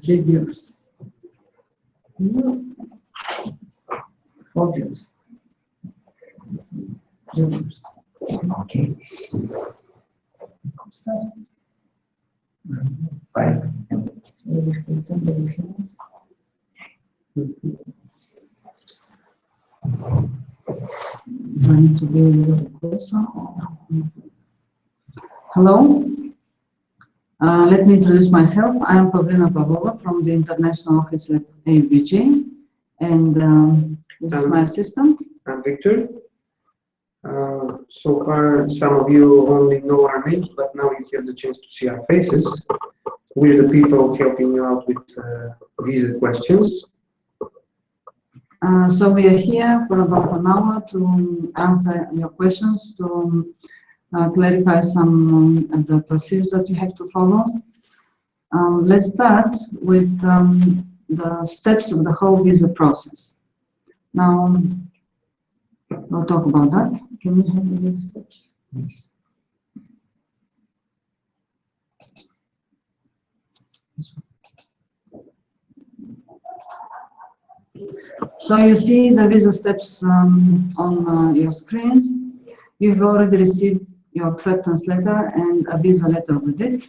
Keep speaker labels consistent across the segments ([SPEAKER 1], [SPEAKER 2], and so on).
[SPEAKER 1] 3 viewers. 4 viewers. 3 viewers. Okay. Five. I need to be a little closer. Hello. Let me introduce myself. I am Pavlina Pavlova from the International Office at ABG, and this is my assistant.
[SPEAKER 2] I'm Viktor. So far, some of you only know our names, but now you have the chance to see our faces. We're the people helping you out with visa questions.
[SPEAKER 1] So we are here for about an hour to answer your questions, to clarify some of the procedures that you have to follow. Let's start with the steps of the whole visa process. Now, we'll talk about that. Can we have the visa steps? Yes. So you see the visa steps on your screens. You've already received your acceptance letter and a visa letter with it.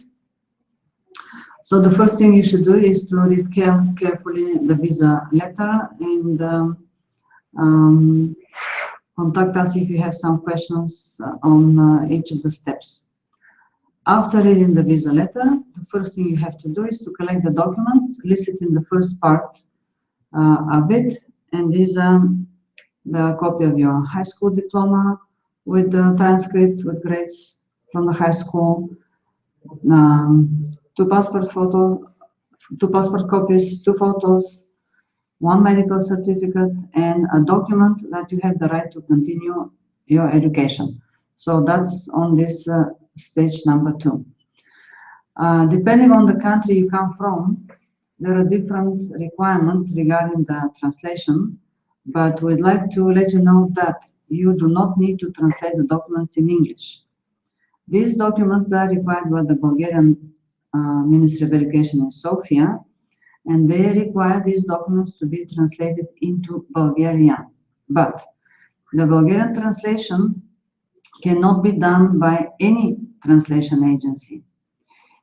[SPEAKER 1] So the first thing you should do is to read carefully the visa letter and contact us if you have some questions on each of the steps. After reading the visa letter, the first thing you have to do is to collect the documents listed in the first part of it, and these are the copy of your high school diploma with the transcript with grades from the high school, 2 passport copies, 2 photos, 1 medical certificate, and a document that you have the right to continue your education. So that's on this stage number 2. Depending on the country you come from, there are different requirements regarding the translation, but we'd like to let you know that you do not need to translate the documents in English. These documents are required by the Bulgarian Ministry of Education in Sofia, and they require these documents to be translated into Bulgarian. But the Bulgarian translation cannot be done by any translation agency.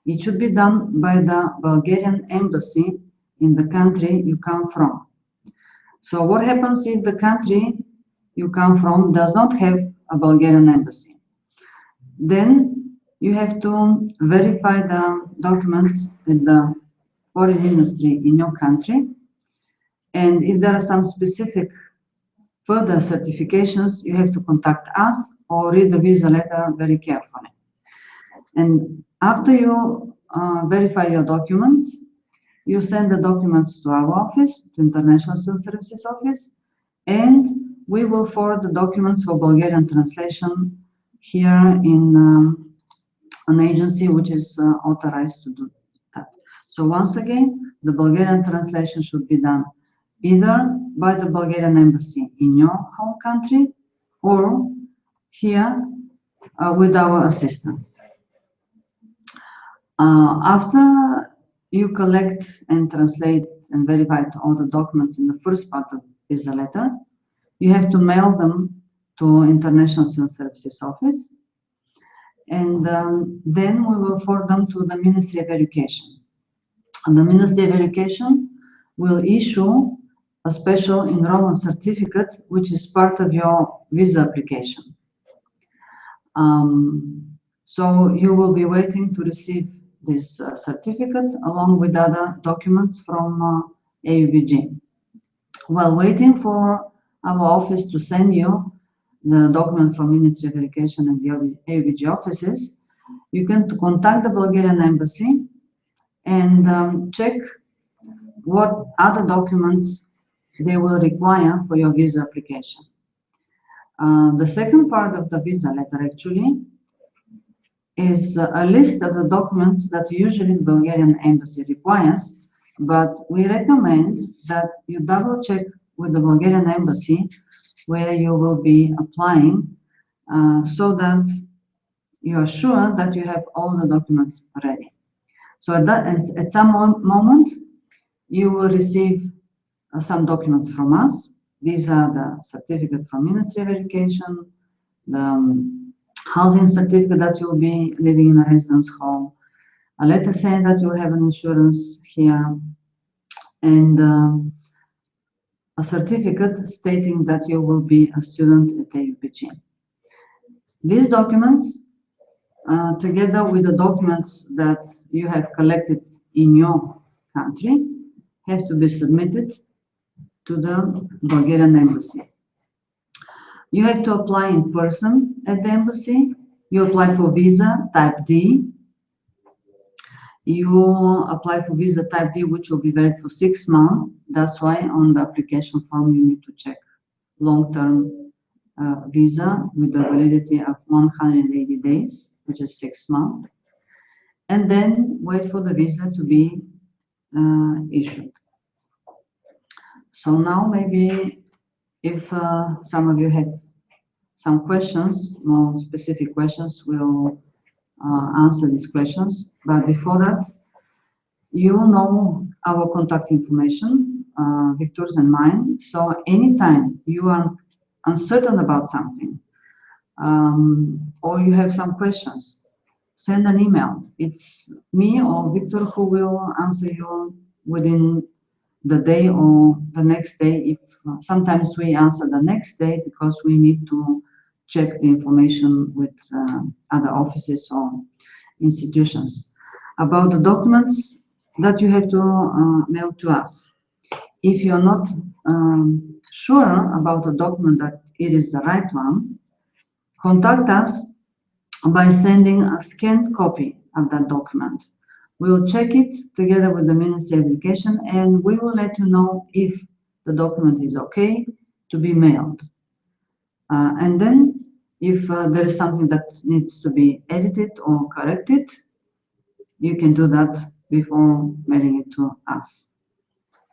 [SPEAKER 1] It should be done by the Bulgarian embassy in the country you come from. So what happens if the country you come from does not have a Bulgarian embassy? Then you have to verify the documents with the foreign ministry in your country. And if there are some specific further certifications, you have to contact us or read the visa letter very carefully. And after you verify your documents, you send the documents to our office, to International Student Services Office, and we will forward the documents for Bulgarian translation here in an agency which is authorized to do that. So once again, the Bulgarian translation should be done either by the Bulgarian embassy in your home country or here with our assistance. After you collect and translate and verify all the documents in the first part of visa letter, you have to mail them to International Student Services Office, and then we will forward them to the Ministry of Education. And the Ministry of Education will issue a special enrollment certificate, which is part of your visa application. So you will be waiting to receive this certificate along with other documents from AUBG. While waiting for our office to send you the document from Ministry of Education and the AUBG offices, you can contact the Bulgarian embassy and check what other documents they will require for your visa application. The second part of the visa letter actually is a list of the documents that usually the Bulgarian embassy requires, but we recommend that you double check with the Bulgarian embassy where you will be applying so that you are sure that you have all the documents ready. So at some moment, you will receive some documents from us. These are the certificate from Ministry of Education, the housing certificate that you'll be living in a residence home, a letter saying that you have an insurance here, and a certificate stating that you will be a student at AUBG. These documents, together with the documents that you have collected in your country, have to be submitted to the Bulgarian embassy. You have to apply in person at the embassy. You apply for visa type D. You apply for visa type D, which will be valid for 6 months. That's why on the application form you need to check long-term visa with the validity of 180 days, which is 6 months. And then wait for the visa to be issued. So now maybe if some of you have some questions, more specific questions, we'll answer these questions. But before that, you know our contact information, Viktor's and mine. So anytime you are uncertain about something or you have some questions, send an email. It's me or Viktor who will answer you within the day or the next day. If sometimes we answer the next day because we need to check the information with other offices or institutions about the documents that you have to mail to us. If you're not sure about the document that it is the right one, contact us by sending a scanned copy of that document. We'll check it together with the Ministry of Education and we will let you know if the document is okay to be mailed. And then if there is something that needs to be edited or corrected, you can do that before mailing it to us.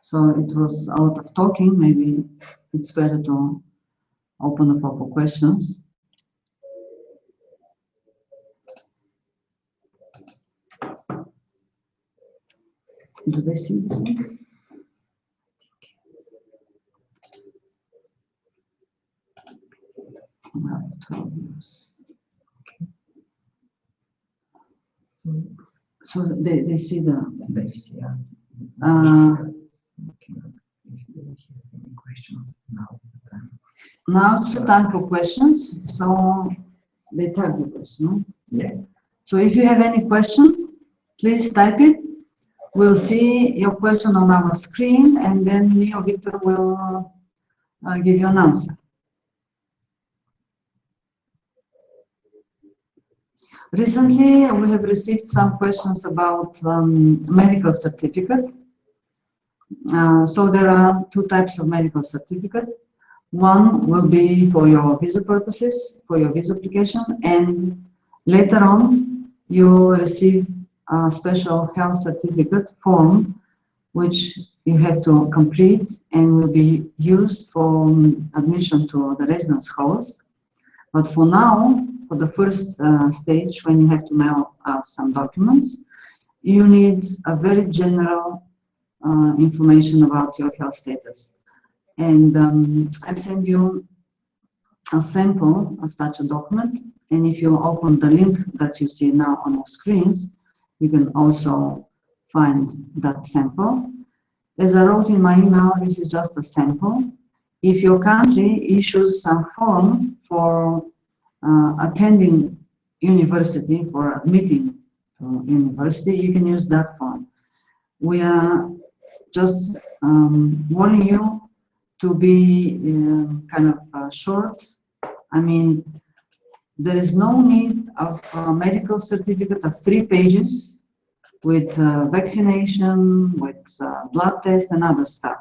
[SPEAKER 1] So it was a lot of talking. Maybe it's better to open the floor for questions. Do they see these things? Well, 12 years. Okay. So they see the.
[SPEAKER 3] They see us. If they have any questions, now is the time.
[SPEAKER 1] Now it's the time for questions. So they type the question.
[SPEAKER 3] Yeah.
[SPEAKER 1] So if you have any question, please type it. We'll see your question on our screen, and then me or Viktor will give you an answer. Recently, we have received some questions about medical certificate. So there are two types of medical certificate. One will be for your visa purposes, for your visa application, and later on you will receive a special health certificate form which you have to complete and will be used for admission to the residence halls. But for now, for the first stage, when you have to mail us some documents, you need a very general information about your health status. And I send you a sample of such a document, and if you open the link that you see now on your screens, you can also find that sample. As I wrote in my email, this is just a sample. If your country issues some form for attending university, for admitting to university, you can use that form. We are just warning you to be kind of short. I mean, there is no need of a medical certificate of 3 pages with vaccination, with blood test and other stuff,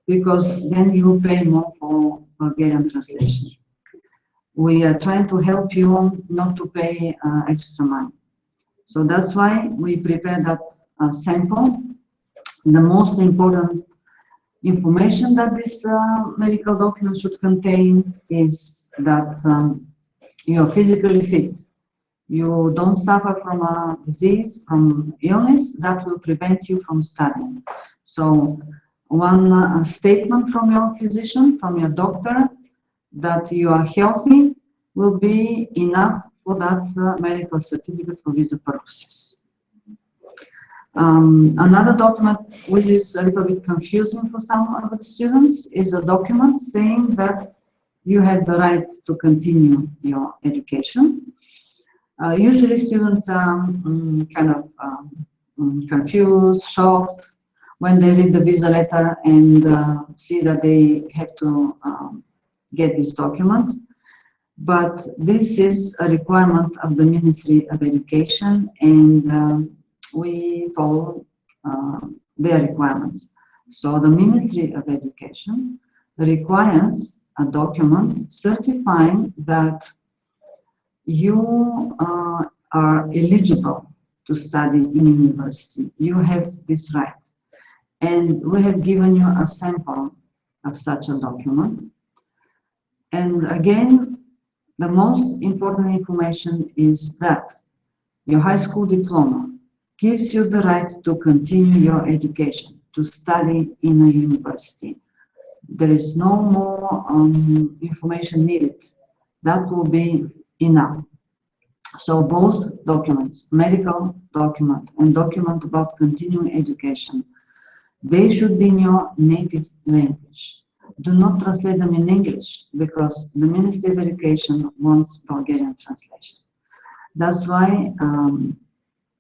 [SPEAKER 1] because then you pay more for Bulgarian translation. We are trying to help you not to pay extra money. So that's why we prepare that sample. The most important information that this medical document should contain is that you are physically fit. You don't suffer from a disease, from illness that will prevent you from studying. So one statement from your physician, from your doctor, that you are healthy will be enough for that medical certificate for visa purposes. Another document which is a little bit confusing for some of the students is a document saying that you have the right to continue your education. Usually students are kind of confused, shocked when they read the visa letter and see that they have to get this document. But this is a requirement of the Ministry of Education, and we follow their requirements. So the Ministry of Education requires a document certifying that you are eligible to study in university. You have this right. And we have given you a sample of such a document. And again, the most important information is that your high school diploma gives you the right to continue your education, to study in a university. There is no more information needed. That will be enough. So both documents, medical document and document about continuing education, they should be in your native language. Do not translate them in English, because the Ministry of Education wants Bulgarian translation. That's why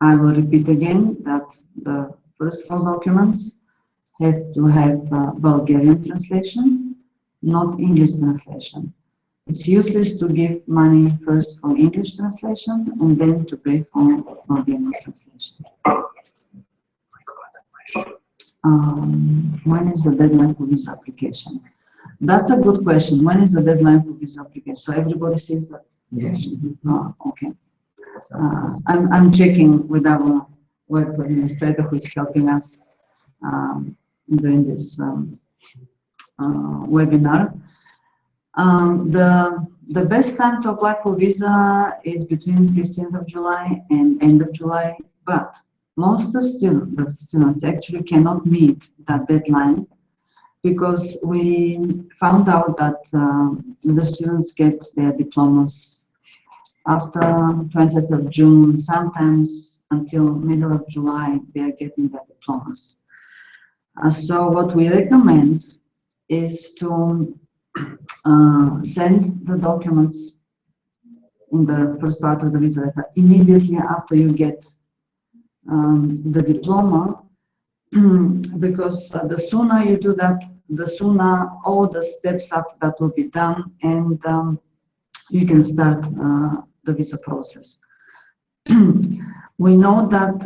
[SPEAKER 1] I will repeat again that the first 4 documents have to have Bulgarian translation, not English translation. It's useless to give money first for English translation and then to pay for Bulgarian translation. When is the deadline for visa application? That's a good question. When is the deadline for visa application? So everybody sees that?
[SPEAKER 3] Yes.
[SPEAKER 1] Oh, okay. I'm checking with our web administrator who is helping us during this webinar. The best time to apply for visa is between 15th of July and end of July, but most of the students actually cannot meet that deadline, because we found out that the students get their diplomas after 20th of June, sometimes until middle of July, they are getting their diplomas. So what we recommend is to send the documents in the first part of the visa letter immediately after you get the diploma, because the sooner you do that, the sooner all the steps after that will be done, and you can start the visa process. We know that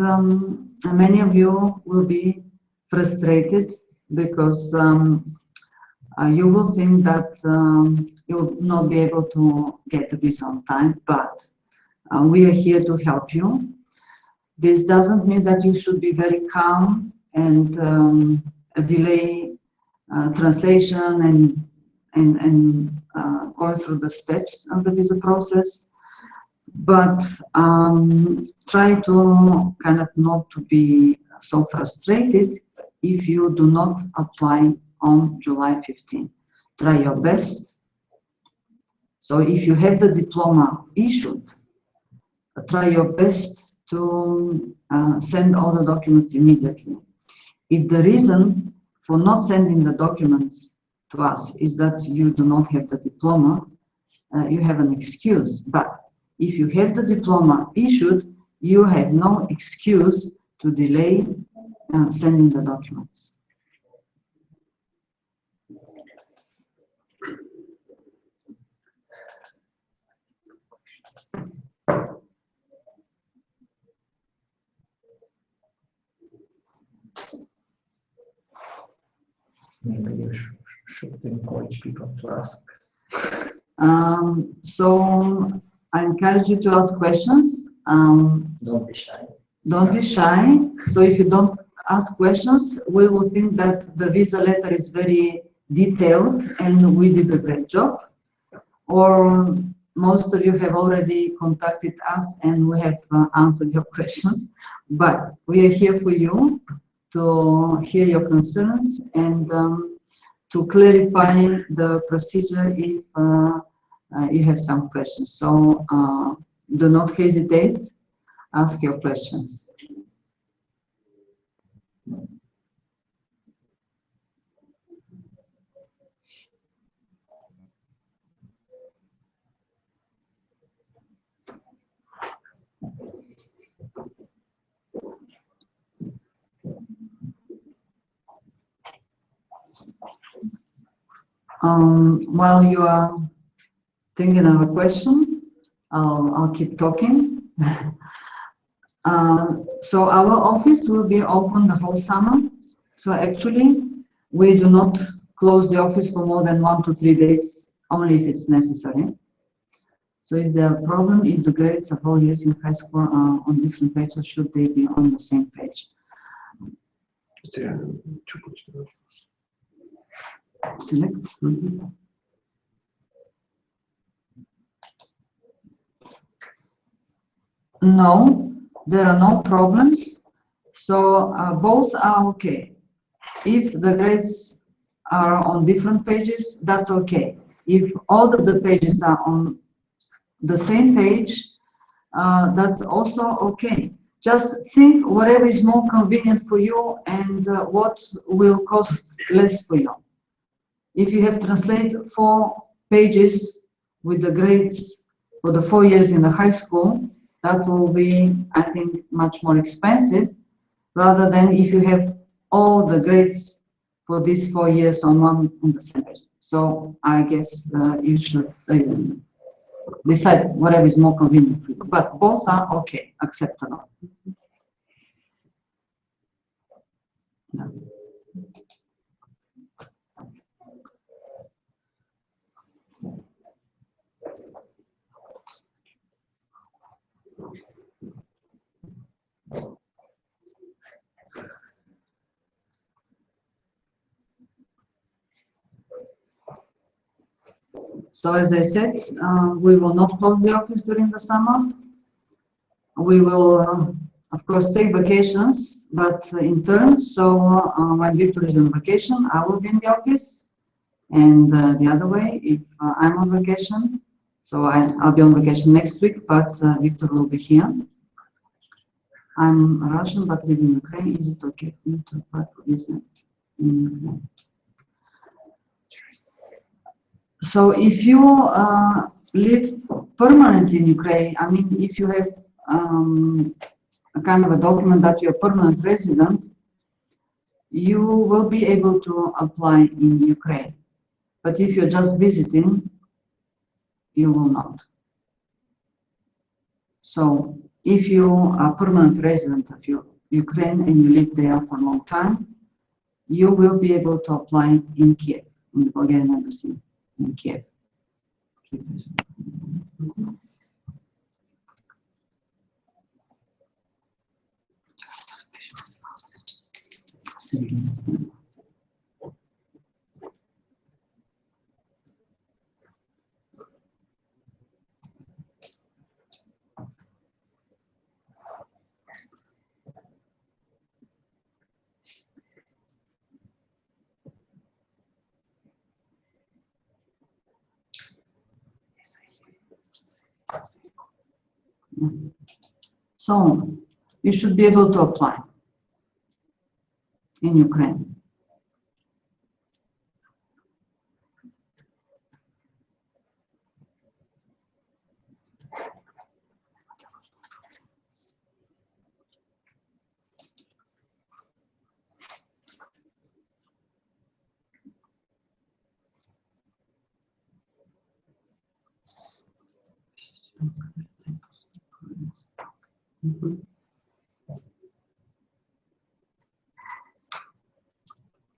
[SPEAKER 1] many of you will be frustrated because you will think that you'll not be able to get the visa on time, but we are here to help you. This doesn't mean that you should be very calm and delay translation and going through the steps of the visa process, but try to kind of not to be so frustrated if you do not apply on July 15. Try your best. So if you have the diploma issued, try your best to send all the documents immediately. If the reason for not sending the documents to us is that you do not have the diploma, you have an excuse. But if you have the diploma issued, you have no excuse to delay sending the documents.
[SPEAKER 3] Maybe you should encourage people to ask.
[SPEAKER 1] So I encourage you to ask questions.
[SPEAKER 3] Don't be shy.
[SPEAKER 1] Don't be shy. So if you don't ask questions, we will think that the visa letter is very detailed and we did a great job. Or most of you have already contacted us and we have answered your questions. But we are here for you to hear your concerns and to clarify the procedure if you have some questions. So do not hesitate, ask your questions. While you are thinking of a question, I'll keep talking. So our office will be open the whole summer. So actually, we do not close the office for more than 1 to 3 days, only if it's necessary. So is there a problem if the grades of all years in high school are on different pages, or should they be on the same page? Select. No, there are no problems. So both are okay. If the grades are on different pages, that's okay. If all of the pages are on the same page, that's also okay. Just think whatever is more convenient for you and what will cost less for you. If you have translated 4 pages with the grades for the 4 years in the high school, that will be, I think, much more expensive, rather than if you have all the grades for these 4 years on the same page. So I guess you should decide whatever is more convenient for you. But both are okay, acceptable. Yeah. So as I said, we will not close the office during the summer. We will, of course, take vacations, but in turns. So when Viktor is on vacation, I will be in the office, and the other way, if I'm on vacation. So I'll be on vacation next week, but Viktor will be here. I'm Russian but live in Ukraine. Is it okay for me to apply for visa in Ukraine? So if you live permanently in Ukraine, I mean, if you have a kind of a document that you're a permanent resident, you will be able to apply in Ukraine. But if you're just visiting, you will not. So if you are a permanent resident of Ukraine and you live there for a long time, you will be able to apply in Kiev, in the Bulgarian embassy in Kiev. So you should be able to apply in Ukraine.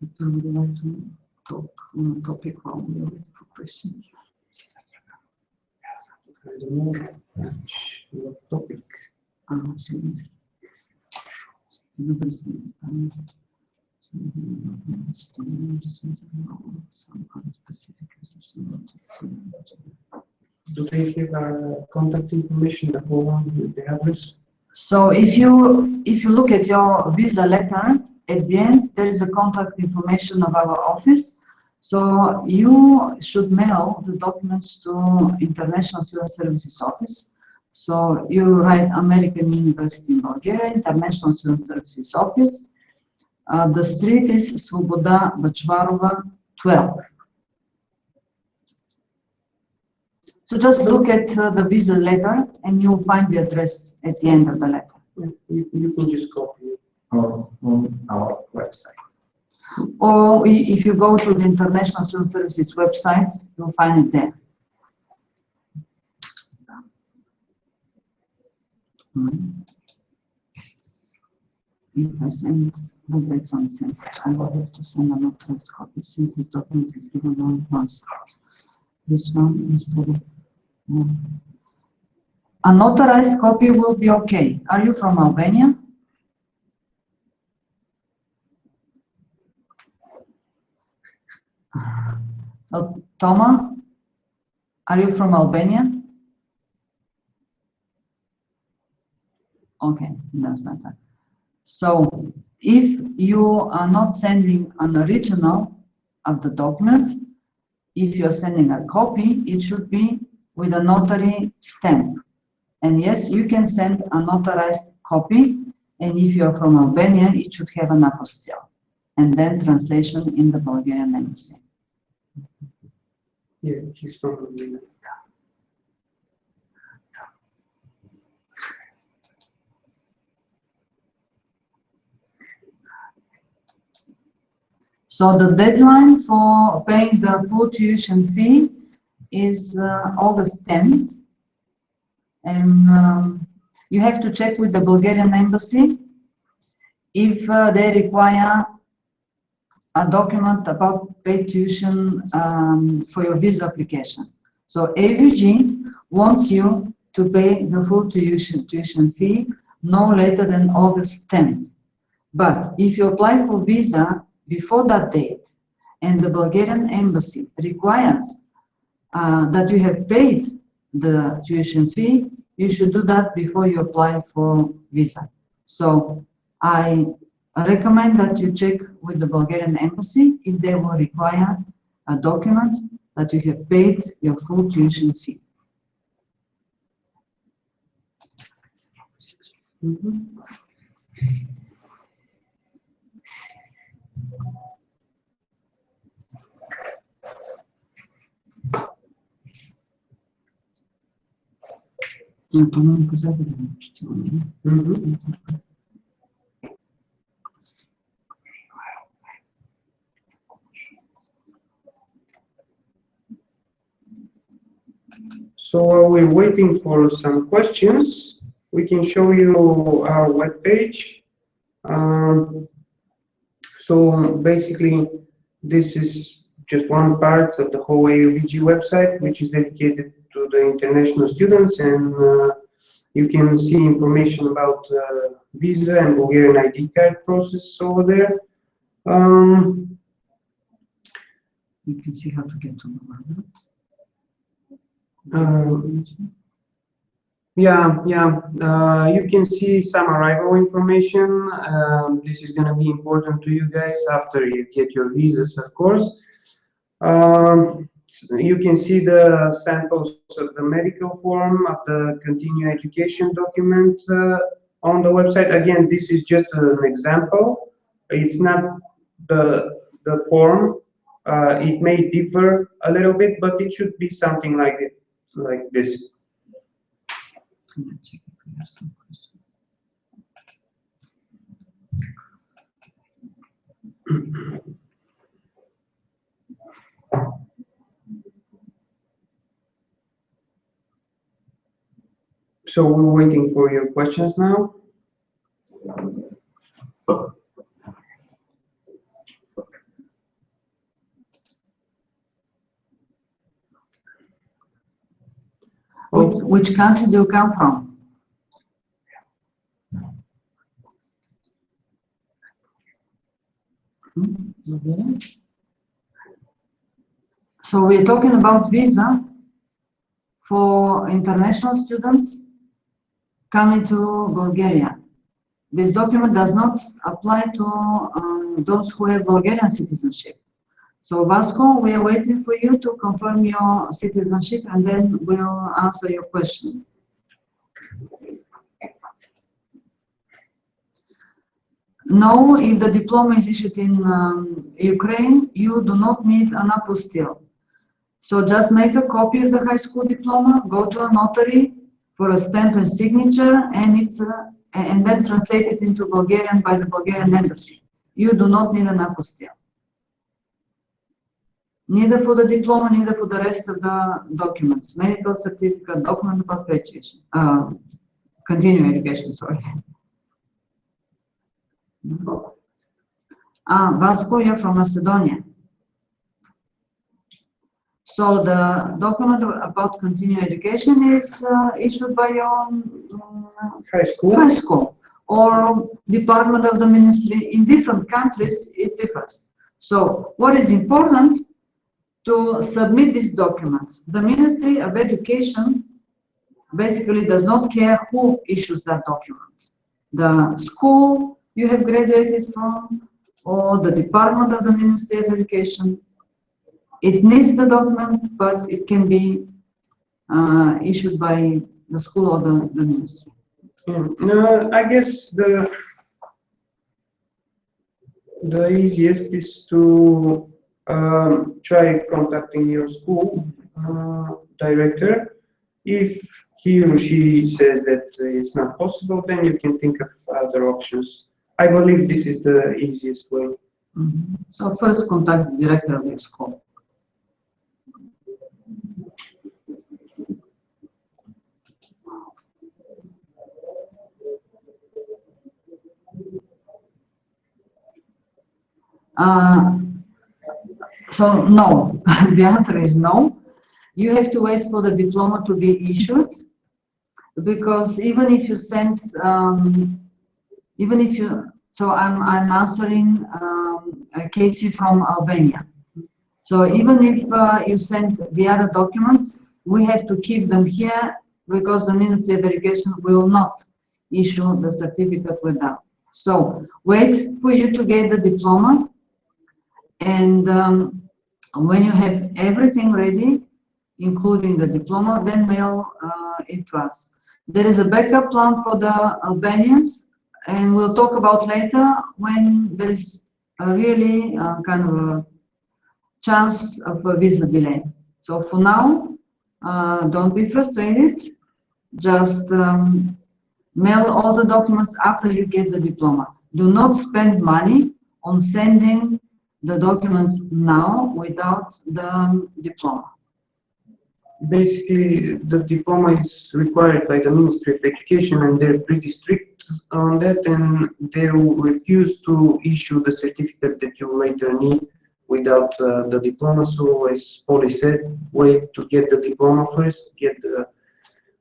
[SPEAKER 1] Victor, would you like to talk on a topic while we wait for questions?
[SPEAKER 2] I don't know what topic.
[SPEAKER 1] Some other specific.
[SPEAKER 2] Do they have contact information, the phone number, the address?
[SPEAKER 1] So if you look at your visa letter, at the end there is a contact information of our office. So you should mail the documents to International Student Services Office. So you write American University in Bulgaria, International Student Services Office. The street is Svoboda Bachvarova 12. So just look at the visa letter and you'll find the address at the end of the letter.
[SPEAKER 2] You can just copy it.
[SPEAKER 3] On our website.
[SPEAKER 1] Or if you go to the International Student Services website, you'll find it there. If I send the dates on the same, I will have to send a notarized copy since this document is given only once. This one instead of a notarized copy will be okay. Are you from Albania? So, Toma, are you from Albania? Okay, that's better. So, if you are not sending an original of the document, if you're sending a copy, it should be with a notary stamp. And yes, you can send a notarized copy, and if you're from Albania, it should have an apostille, and then translation in the Bulgarian embassy.
[SPEAKER 2] Yeah, he's probably.
[SPEAKER 1] So the deadline for paying the full tuition fee is August 10th. And you have to check with the Bulgarian embassy if they require a document about paid tuition for your visa application. So AVG wants you to pay the full tuition fee no later than August 10th. But if you apply for visa before that date and the Bulgarian embassy requires that you have paid the tuition fee, you should do that before you apply for visa. So I recommend that you check with the Bulgarian embassy if they will require a document that you have paid your full tuition fee. По-моему, казали, да, учителя.
[SPEAKER 2] So while we're waiting for some questions, we can show you our webpage. So basically, this is just one part of the whole AUVG website, which is dedicated to the international students, and you can see information about visa and Bulgarian ID card process over there.
[SPEAKER 1] You can see how to get to the website.
[SPEAKER 2] You can see some arrival information. This is going to be important to you guys after you get your visas, of course. You can see the samples of the medical form, of the continuing education document on the website. Again, this is just an example. It's not the form. It may differ a little bit, but it should be something like this. So we're waiting for your questions now.
[SPEAKER 1] Which country do you come from? So we're talking about visa for international students coming to Bulgaria. This document does not apply to those who have Bulgarian citizenship. So Vasco, we are waiting for you to confirm your citizenship, and then we'll answer your question. No, if the diploma is issued in Ukraine, you do not need an apostille. So just make a copy of the high school diploma, go to a notary for a stamp and signature, and then translate it into Bulgarian by the Bulgarian embassy. You do not need an apostille. Neither for the diploma, neither for the rest of the documents. Medical certificate, document of perpetuation, continuing education, sorry. Vasco, you're from Macedonia. So the document about continuing education is issued by your high school or department of the ministry. In different countries, it differs. So what is important to submit these documents? The Ministry of Education basically does not care who issues that document. The school you have graduated from or the department of the Ministry of Education. It needs the document, but it can be issued by the school or the ministry.
[SPEAKER 2] No, I guess the easiest is to try contacting your school director. If he or she says that it's not possible, then you can think of other options. I believe this is the easiest way.
[SPEAKER 1] So first contact the director of your school. So no, the answer is no. You have to wait for the diploma to be issued, because even if you send, so I'm answering Casey from Albania. So even if you send the other documents, we have to keep them here because the Ministry of Education will not issue the certificate with them. So wait for you to get the diploma, and when you have everything ready, including the diploma, then mail it to us. There is a backup plan for the Albanians, and we'll talk about later when there is a really kind of a chance of a visa delay. So for now, don't be frustrated. Just mail all the documents after you get the diploma. Do not spend money on sending the documents now without the diploma.
[SPEAKER 2] Basically, the diploma is required by the Ministry of Education, and they're pretty strict on that, and they will refuse to issue the certificate that you later need without the diploma. So, as Polly said, wait to get the diploma first, get the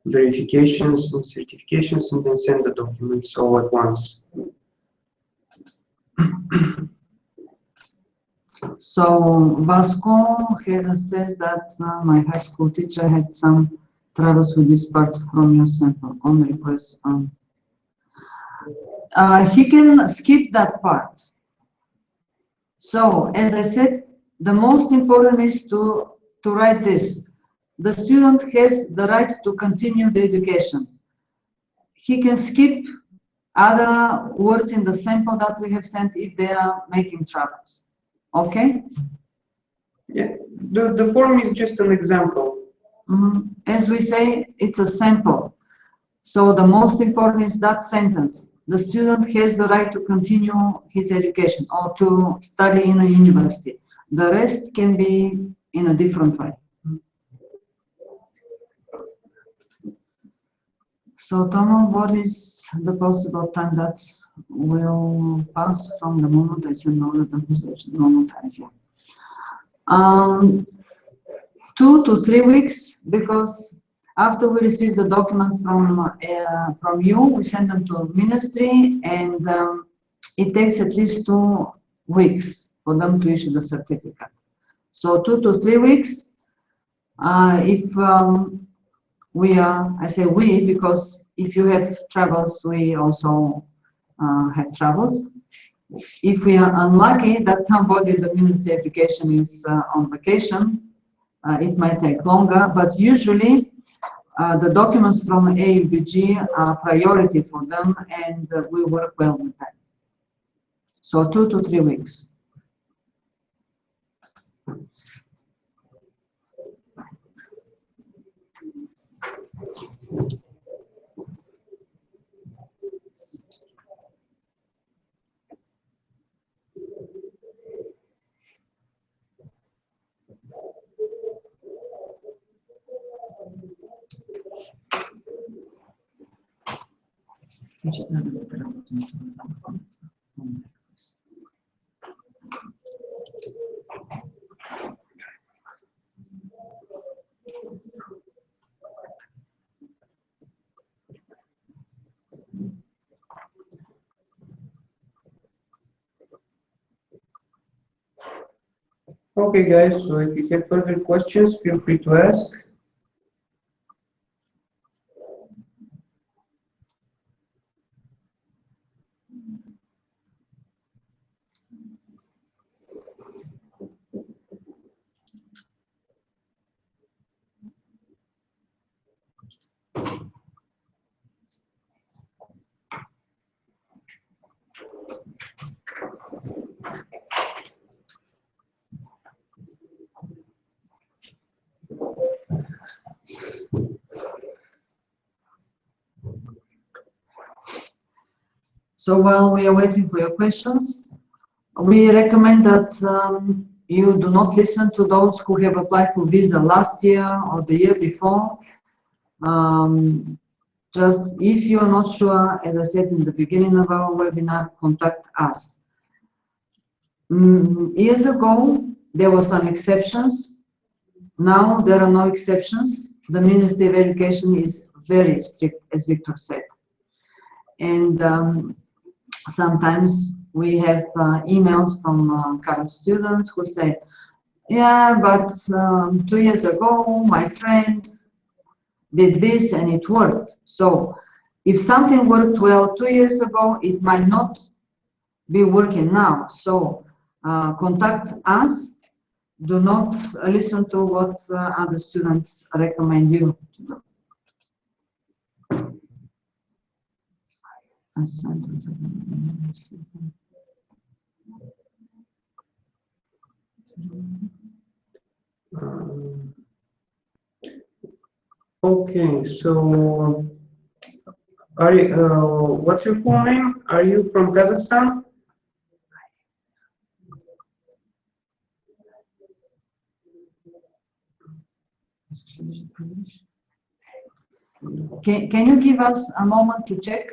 [SPEAKER 2] verifications and certifications, and then send the documents all at once.
[SPEAKER 1] So Vasco says that my high school teacher had some troubles with this part from your sample on request from. He can skip that part. So as I said, the most important is to write this. The student has the right to continue the education. He can skip other words in the sample that we have sent if they are making troubles. Okay?
[SPEAKER 2] Yeah, the form is just an example.
[SPEAKER 1] As we say, it's a sample. So the most important is that sentence. The student has the right to continue his education or to study in a university. The rest can be in a different way. So Tomo, what is the possible time that will pass from the moment I send all the monetization? 2 to 3 weeks, because after we receive the documents from you, we send them to ministry, and it takes at least 2 weeks for them to issue the certificate. So 2 to 3 weeks. If we are, I say we, because if you have travels, we also have travels. If we are unlucky that somebody in the ministry application is on vacation, it might take longer, but usually the documents from AUBG are priority for them, and we work well with them. So 2 to 3 weeks.
[SPEAKER 2] Okay, guys, so if you have further questions, feel free to ask.
[SPEAKER 1] So while we are waiting for your questions, we recommend that you do not listen to those who have applied for visa last year or the year before. Just if you are not sure, as I said in the beginning of our webinar, contact us. Years ago, there were some exceptions. Now there are no exceptions. The Ministry of Education is very strict, as Viktor said. And sometimes we have emails from current students who say, yeah, but 2 years ago, my friend did this and it worked. So if something worked well 2 years ago, it might not be working now. So contact us. Do not listen to what other students recommend you to do. A sentence of
[SPEAKER 2] Okay, so are you, what's your full name? Are you from Kazakhstan?
[SPEAKER 1] Can you give us a moment to check?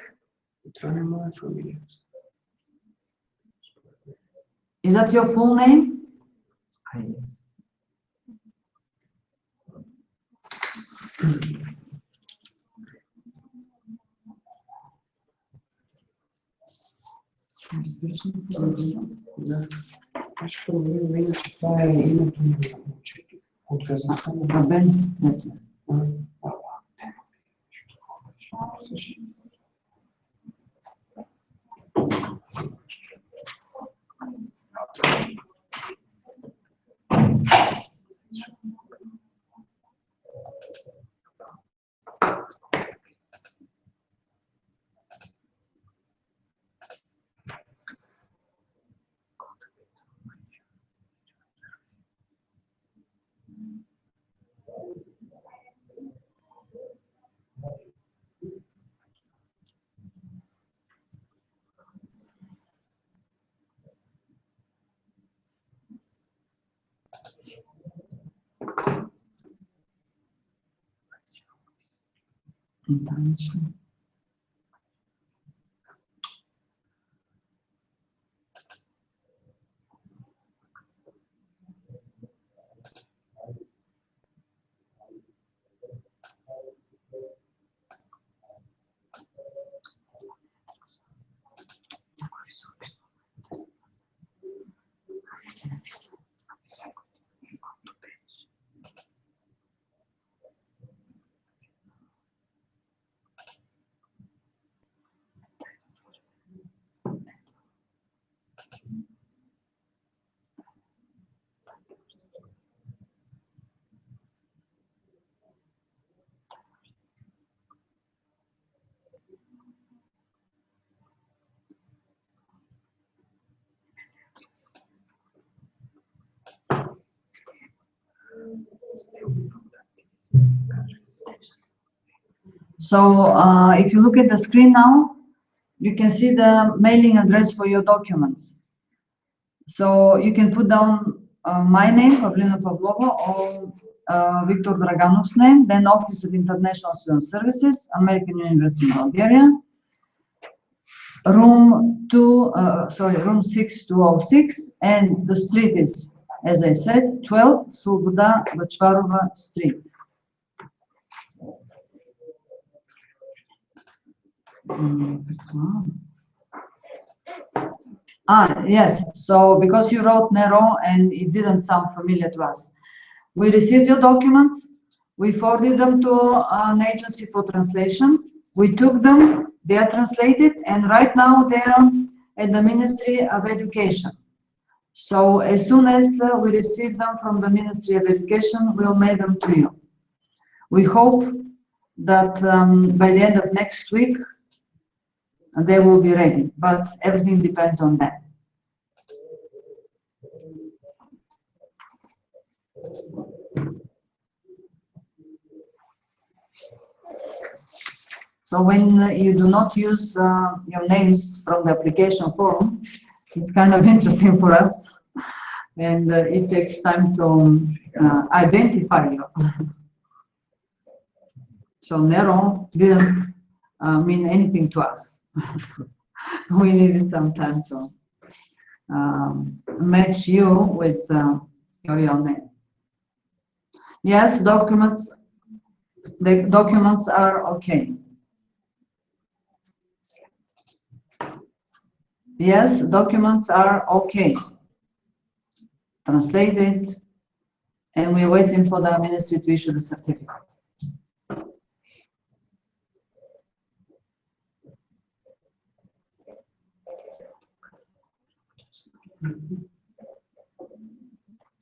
[SPEAKER 1] Is that your full name?
[SPEAKER 3] Yes.
[SPEAKER 2] Да. Аз проверим, иначе това е името на момчето от Казахстан.
[SPEAKER 1] Абен. Intention. So if you look at the screen now, you can see the mailing address for your documents. So you can put down my name, Pavlina Pavlova, or Viktor Draganov's name, then Office of International Student Services, American University in Bulgaria, room 6206, and the street is, as I said, 12 Sloboda Bachvarova Street. Yes, so because you wrote Nero and it didn't sound familiar to us. We received your documents, we forwarded them to an agency for translation, we took them, they are translated, and right now they are at the Ministry of Education. So as soon as we receive them from the Ministry of Education, we'll mail them to you. We hope that by the end of next week, they will be ready, but everything depends on that. So when you do not use your names from the application form, it's kind of interesting for us, and it takes time to identify you. So Nero didn't mean anything to us. We needed some time to match you with your real name. Yes, the documents are okay. Yes, documents are okay. Translated, and we're waiting for the ministry to issue the certificate.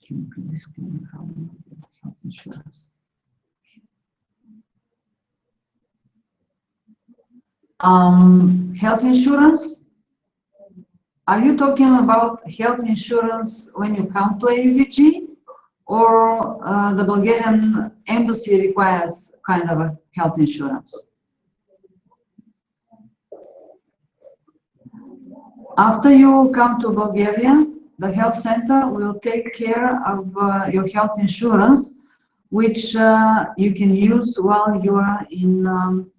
[SPEAKER 1] Can you please explain how we get health insurance? Health insurance. Are you talking about health insurance when you come to AUVG, or the Bulgarian embassy requires kind of a health insurance? After you come to Bulgaria, the health center will take care of your health insurance, which you can use while you are in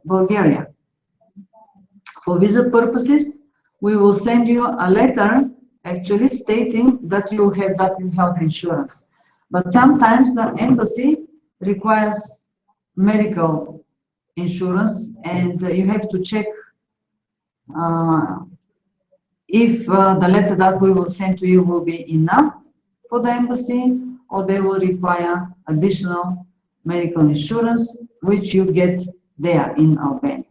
[SPEAKER 1] Bulgaria. For visa purposes, we will send you a letter actually stating that you will have that in health insurance. But sometimes the embassy requires medical insurance, and you have to check if the letter that we will send to you will be enough for the embassy, or they will require additional medical insurance, which you get there in Albania.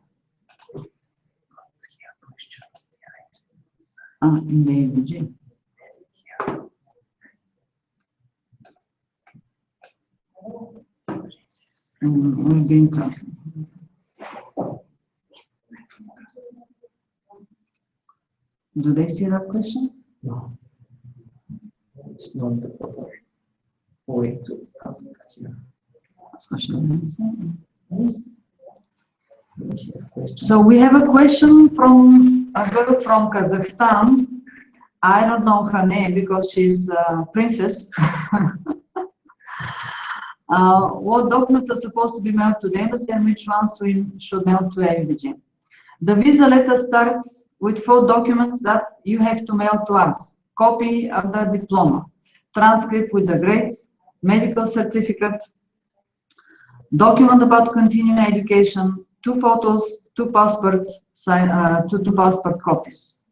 [SPEAKER 1] In the AVG. We've been talking. Do they see that question?
[SPEAKER 3] No. It's not the proper way to ask here.
[SPEAKER 1] So we have a question from a girl from Kazakhstan. I don't know her name because she's a princess. What documents are supposed to be mailed to the embassy and which ones we should mail to AVG? The visa letter starts with 4 documents that you have to mail to us. Copy of the diploma, transcript with the grades, medical certificate, document about continuing education, 2 photos, 2 passports, 2 passport copies.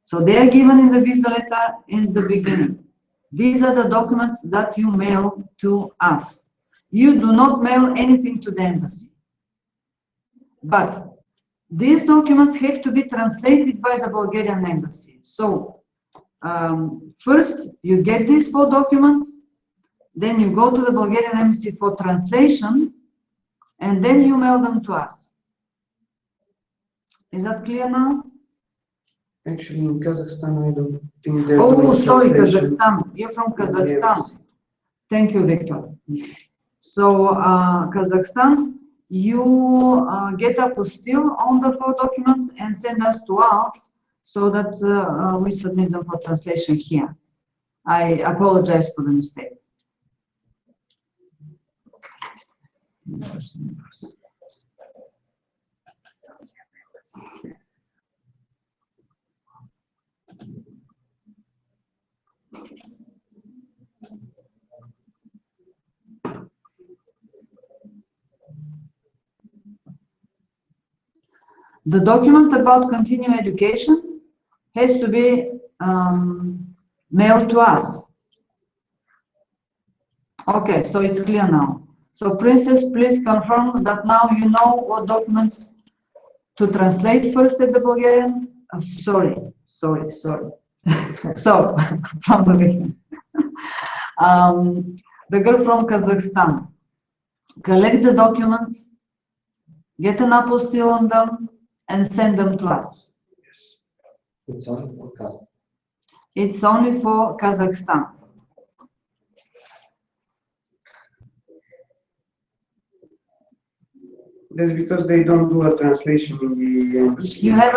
[SPEAKER 1] So they are given in the visa letter in the beginning. These are the documents that you mail to us. You do not mail anything to the embassy. But these documents have to be translated by the Bulgarian embassy. So first you get these 4 documents, then you go to the Bulgarian embassy for translation, and then you mail them to us. Is that clear now?
[SPEAKER 2] Actually, in Kazakhstan, I don't think they're
[SPEAKER 1] Oh,
[SPEAKER 2] doing
[SPEAKER 1] sorry,
[SPEAKER 2] translation.
[SPEAKER 1] Kazakhstan. You're from Kazakhstan.
[SPEAKER 2] Yes.
[SPEAKER 1] Thank you, Viktor. So, Kazakhstan, you get a apostille on the 4 documents and send us to us so that we submit them for translation here. I apologize for the mistake. The document about continuing education has to be mailed to us. Okay, so it's clear now. So, Princess, please confirm that now you know what documents to translate first at the Bulgarian. Sorry. So, from the beginning. The girl from Kazakhstan, collect the documents, get an apostille on them, and send them to us.
[SPEAKER 3] It's only for Kazakhstan.
[SPEAKER 1] It's only for Kazakhstan.
[SPEAKER 2] That's because they don't do a translation in the embassy.
[SPEAKER 1] You have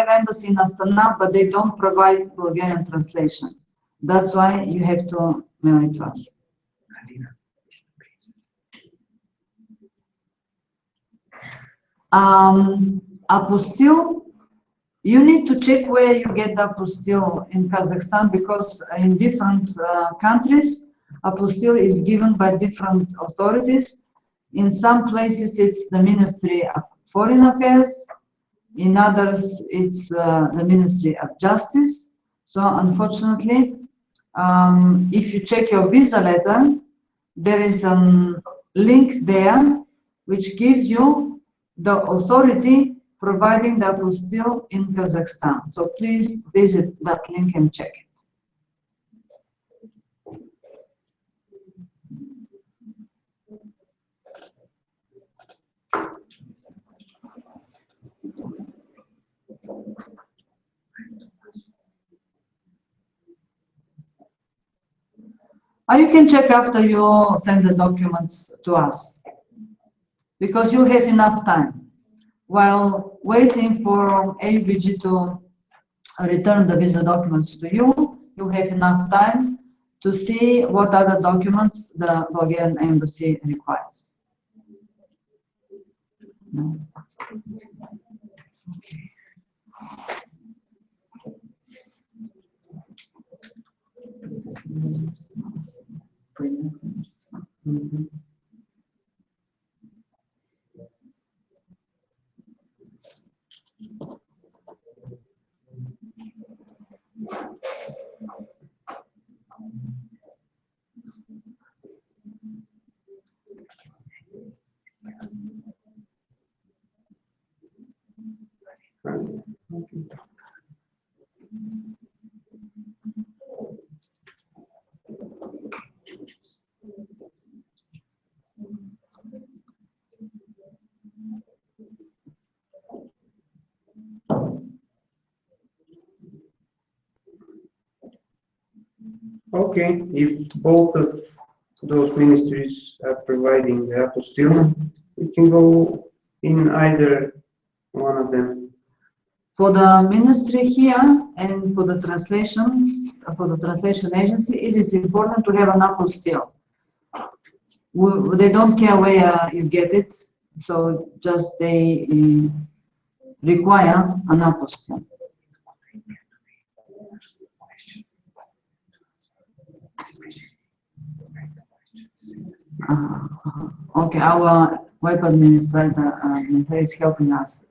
[SPEAKER 1] embassy in Astana, but they don't provide Bulgarian translation. That's why you have to mail it to us. Apostille, you need to check where you get the apostille in Kazakhstan, because in different countries, apostille is given by different authorities. In some places, it's the Ministry of Foreign Affairs. In others, it's the Ministry of Justice. So, unfortunately, if you check your visa letter, there is a link there which gives you the authority providing the apostille in Kazakhstan. So please visit that link and check it. Or you can check after you send the documents to us, because you have enough time. While waiting for AUBG to return the visa documents to you, you have enough time to see what other documents the Bulgarian embassy requires.
[SPEAKER 2] Okay, if both of those ministries are providing the apostille, we can go in either one of them.
[SPEAKER 1] For the ministry here and for the translations, for the translation agency, it is important to have an apostille. They don't care where you get it, so just they require an apostille. Okay, our web administrator is helping us.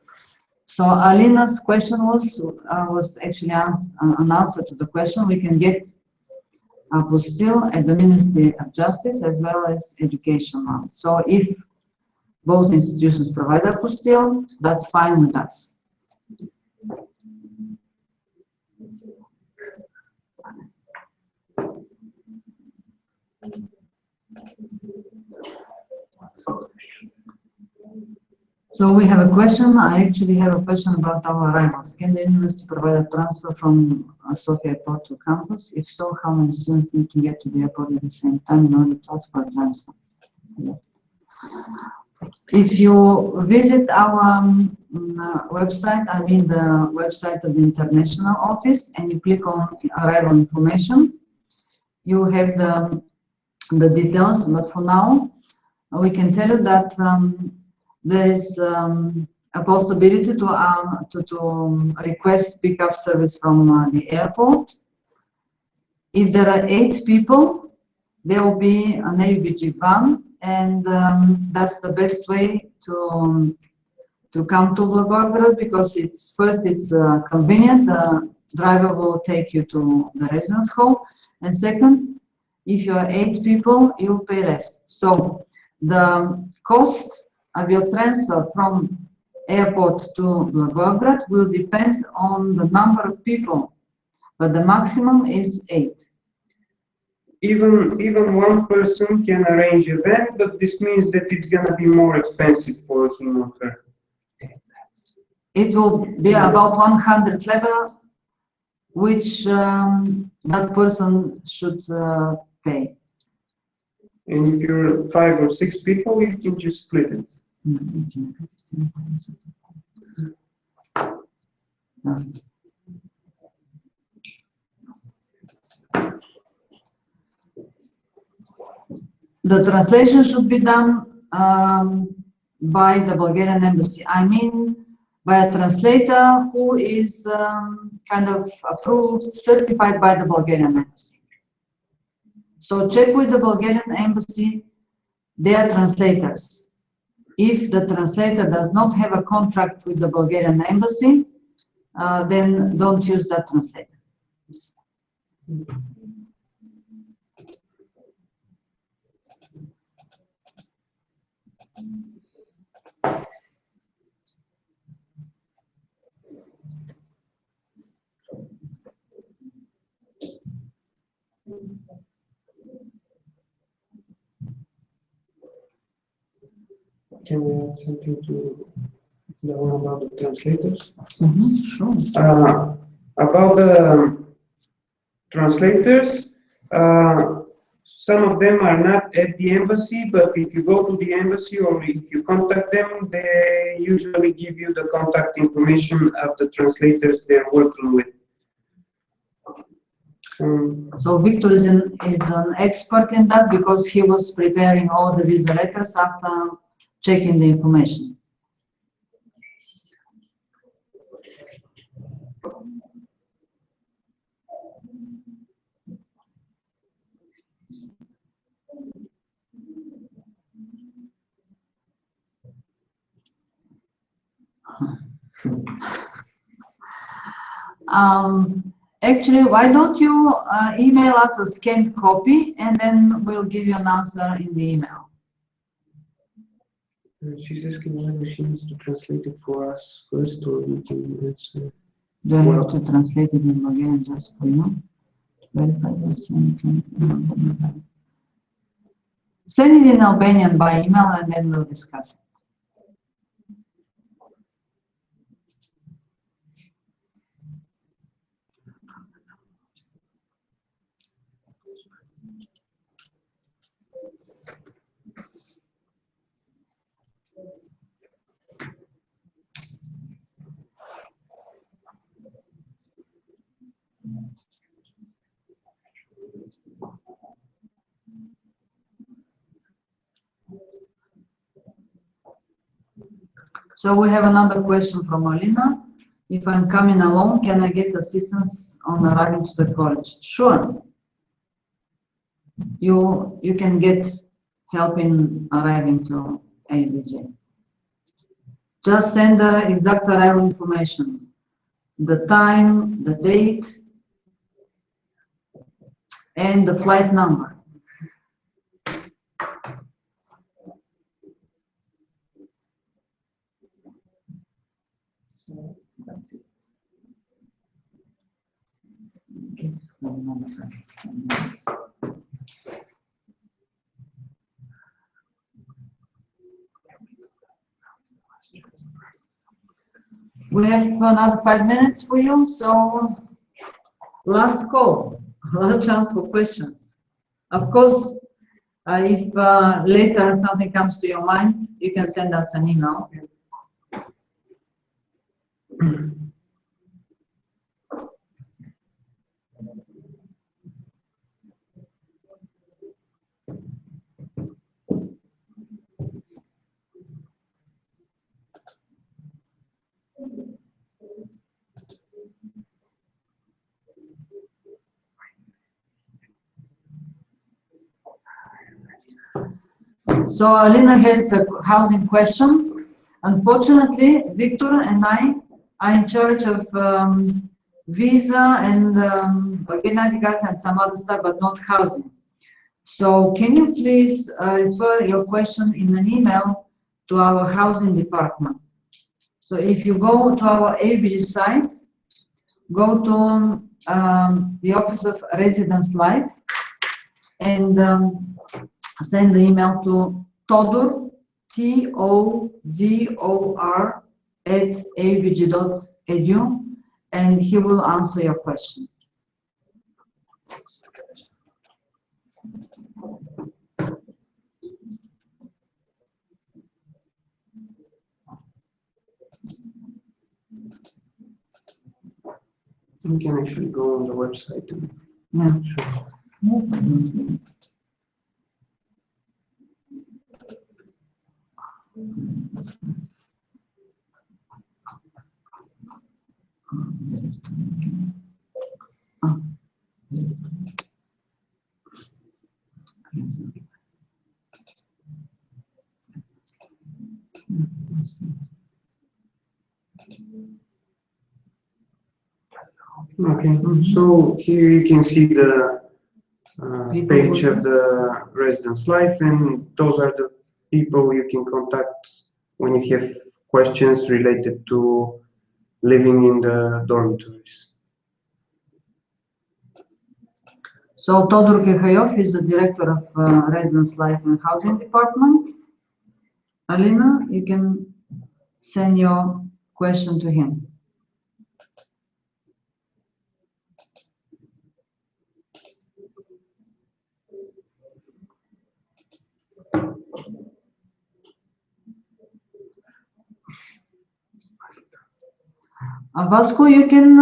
[SPEAKER 1] So Alina's question was actually an answer to the question. We can get apostille at the Ministry of Justice as well as Education. So if both institutions provide apostille, that's fine with us. So we have a question. I actually have a question about our arrivals. Can the university provide a transfer from Sofia Airport to campus? If so, how many students need to get to the airport at the same time in order to ask for a transfer? If you visit our website, I mean the website of the international office, and you click on arrival information, you have the details. But for now, we can tell you that there is a possibility to request pickup service from the airport. If there are 8 people, there will be an AUBG van, and that's the best way to come to Blagoevgrad, because it's convenient. The driver will take you to the residence hall, and second, if you are 8 people, you pay less. So the cost of your transfer from airport to Blagoevgrad will depend on the number of people, but the maximum is 8.
[SPEAKER 2] Even one person can arrange a van, but this means that it's gonna be more expensive for him or her.
[SPEAKER 1] It will be about 100 level, which that person should pay.
[SPEAKER 2] And if you're 5 or 6 people, you can just split it.
[SPEAKER 1] The translation should be done by the Bulgarian embassy. I mean, by a translator who is kind of approved, certified by the Bulgarian embassy. So check with the Bulgarian embassy, they are translators. If the translator does not have a contract with the Bulgarian embassy, then don't use that translator.
[SPEAKER 2] Can we add something to the one about the translators?
[SPEAKER 1] Sure.
[SPEAKER 2] About the translators, some of them are not at the embassy, but if you go to the embassy or if you contact them, they usually give you the contact information of the translators they're working with.
[SPEAKER 1] So Viktor is an expert in that because he was preparing all the visa letters after checking the information. Actually, why don't you email us a scanned copy and then we'll give you an answer in the email.
[SPEAKER 2] She's asking whether she needs to translate it for us first or we can answer.
[SPEAKER 1] Do I have to translate it in Bulgarian just for you? Send it in Albanian by email and then we'll discuss it. So we have another question from Alina. If I'm coming alone, can I get assistance on arriving to the college? Sure. You can get help in arriving to ABG. Just send the exact arrival information, the time, the date, and the flight number.
[SPEAKER 3] So that's it.
[SPEAKER 1] Okay. We have another 5 minutes for you, so last call, last chance for questions. Of course, if later something comes to your mind, you can send us an email. So Alina has a housing question. Unfortunately, Viktor and I are in charge of visa and Bulgarian ID cards and some other stuff, but not housing. So can you please refer your question in an email to our housing department? So if you go to our ABG site, go to the Office of Residence Life and send the email to Todor, T-O-D-O-R @abg.edu, and he will answer your question.
[SPEAKER 2] You can actually go on the website and
[SPEAKER 1] Yeah.
[SPEAKER 2] sure. Okay, so here you can see the page of the residence life, and those are the people you can contact when you have questions related to living in the dormitories.
[SPEAKER 1] So Todor Kehayov is the director of Residence Life and Housing Department. Alina, you can send your question to him. Vasco, you can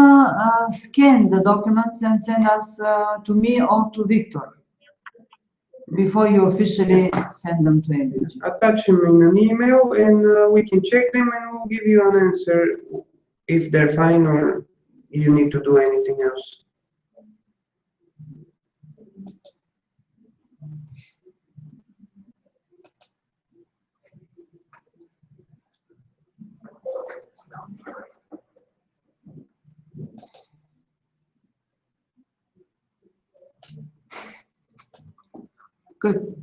[SPEAKER 1] scan the documents and send us to me or to Viktor before you officially send them to ABG.
[SPEAKER 2] Attach them in an email and we can check them and we'll give you an answer if they're fine or you need to do anything else.
[SPEAKER 1] Good.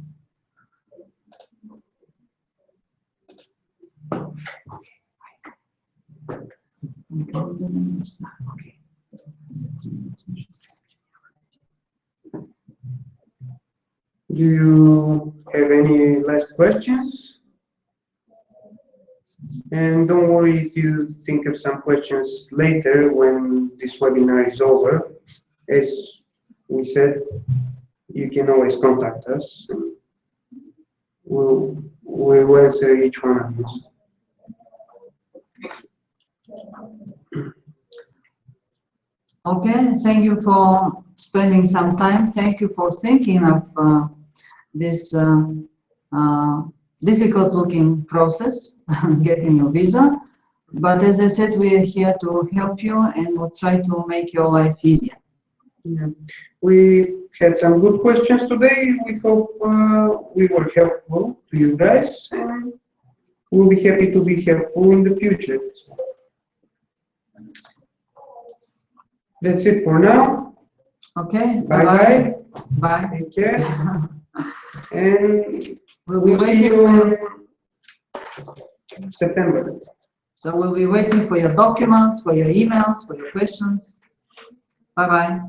[SPEAKER 2] Do you have any last questions? And don't worry if you think of some questions later when this webinar is over. As we said, you can always contact us. And we'll answer each one of you.
[SPEAKER 1] Okay, thank you for spending some time. Thank you for thinking of this difficult-looking process, getting your visa. But as I said, we are here to help you and we'll try to make your life easier.
[SPEAKER 2] Yeah. We had some good questions today. We hope we were helpful to you guys, and we'll be happy to be helpful in the future. That's it for now.
[SPEAKER 1] Okay,
[SPEAKER 2] Bye-bye.
[SPEAKER 1] Bye.
[SPEAKER 2] Take care. And
[SPEAKER 1] We'll
[SPEAKER 2] see you in September.
[SPEAKER 1] So we'll be waiting for your documents, for your emails, for your questions. Bye-bye.